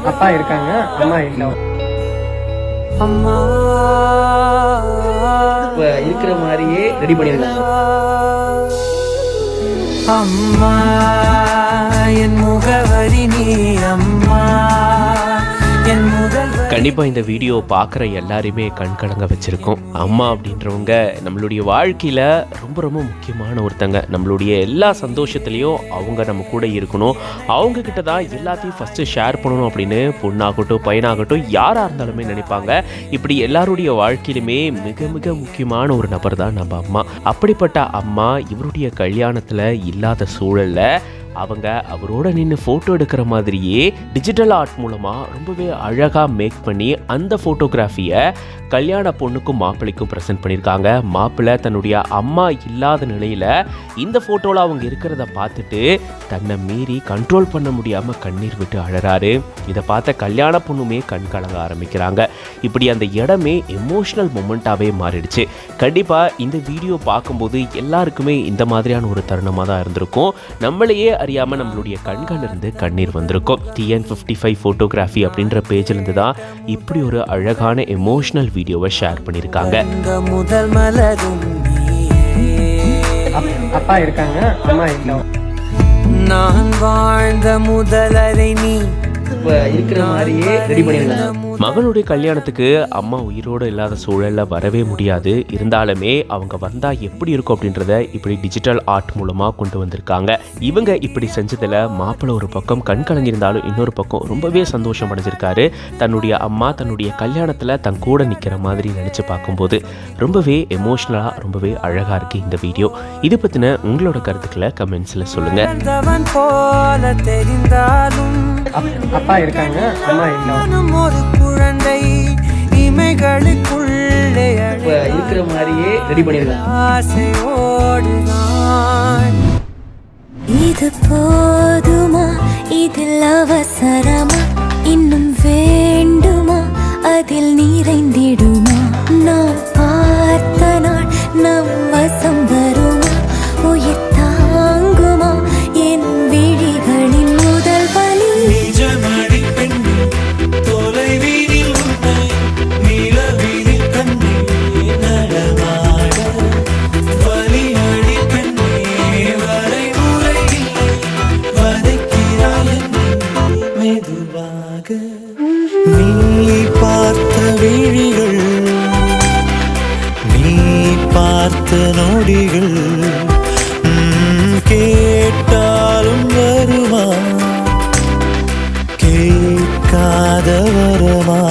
அப்பா இருக்காங்க, அம்மா இல்லை. அம்மா இப்ப இருக்கிற மாதிரியே ரெடி பண்ணிருக்காங்க. அம்மா என் முகவரி நீ, அம்மா என் முதல். கண்டிப்பாக இந்த வீடியோ பார்க்குற எல்லாரையுமே கண்கலங்க வச்சுருக்கோம். அம்மா அப்படின்றவங்க நம்மளுடைய வாழ்க்கையில் ரொம்ப ரொம்ப முக்கியமான ஒருத்தங்க. நம்மளுடைய எல்லா சந்தோஷத்துலேயும் அவங்க நம்ம கூட இருக்கணும், அவங்கக்கிட்ட தான் எல்லாத்தையும் ஃபஸ்ட்டு ஷேர் பண்ணணும் அப்படின்னு பொண்ணாகட்டும் பையனாகட்டும் யாராக இருந்தாலுமே நினைப்பாங்க. இப்படி எல்லாருடைய வாழ்க்கையிலுமே மிக மிக முக்கியமான ஒரு நபர் தான் நம்ம அம்மா. அப்படிப்பட்ட அம்மா இவருடைய கல்யாணத்தில் இல்லாத சூழலில் அவங்க அவரோட நின்று ஃபோட்டோ எடுக்கிற மாதிரியே டிஜிட்டல் ஆர்ட் மூலமாக ரொம்பவே அழகாக மேக் பண்ணி அந்த ஃபோட்டோகிராஃபியை கல்யாண பொண்ணுக்கும் மாப்பிள்ளைக்கும் ப்ரெசென்ட் பண்ணியிருக்காங்க. மாப்பிள்ளை தன்னுடைய அம்மா இல்லாத நிலையில் இந்த ஃபோட்டோவில் அவங்க இருக்கிறத பார்த்துட்டு தன்னை மீறி கண்ட்ரோல் பண்ண முடியாமல் கண்ணீர் விட்டு அழறாரு. இதை பார்த்த கல்யாண பொண்ணுமே கண் கலங்க ஆரம்பிக்கிறாங்க. இப்படி அந்த இடமே எமோஷ்னல் மொமெண்ட்டாகவே மாறிடுச்சு. கண்டிப்பாக இந்த வீடியோ பார்க்கும்போது எல்லாருக்குமே இந்த மாதிரியான ஒரு தருணமாக தான் இருந்திருக்கும். நம்மளையே அறியாமல் நம்மளுடைய கண்களிலிருந்து கண்ணீர் வந்திருக்கும். TN55 ஃபோட்டோகிராஃபி அப்படின்ற பேஜிலிருந்து தான் இப்படி ஒரு அழகான எமோஷ்னல் வீடியோவை ஷேர் பண்ணியிருக்காங்க. முதல் மலரும் அப்பா இருக்காங்க, அம்மா இல்லை. நான் வாழ்ந்த முதலரை நீ இப்ப இருக்கிற மாதிரியே ரெடி பண்ணிருக்காங்க. மகனுடைய கல்யாணத்துக்கு அம்மா உயிரோடு இல்லாத சூழலில் வரவே முடியாது. இருந்தாலுமே அவங்க வந்தால் எப்படி இருக்கும் அப்படின்றத இப்படி டிஜிட்டல் ஆர்ட் மூலமாக கொண்டு வந்திருக்காங்க. இவங்க இப்படி செஞ்சதில் மாப்பிள்ளை ஒரு பக்கம் கண் கலங்கியிருந்தாலும் இன்னொரு பக்கம் ரொம்பவே சந்தோஷம் அடைஞ்சிருக்காரு. தன்னுடைய அம்மா தன்னுடைய கல்யாணத்தில் தன் கூட நிற்கிற மாதிரி நினச்சி பார்க்கும்போது ரொம்பவே எமோஷ்னலாக ரொம்பவே அழகாக இருக்குது இந்த வீடியோ. இது பற்றின உங்களோட கருத்துக்களை கமெண்ட்ஸில் சொல்லுங்கள். அப்பா இருக்காங்க, அம்மா இல்லை. ஒரு குழந்தை இமைகளுக்குள்ளே இப்ப இருக்கிற மாதிரியே ரெடி பண்ணிருக்காங்க. ஆசையோடுதான் இது போதுமா, இதில் அவசரமா, இன்னும் வேண்டுமா, அதில் நிறைந்திடுமா, நாம் பார்த்த நாள் நம் வசம் வருமா, உயிர் தாங்குமா என் விழிகளின் முதல் வலி. நீ பார்த்த விழிகள், நீ பார்த்த நொடிகள் கேட்டாலும் வருமா, கேட்காத வரமா.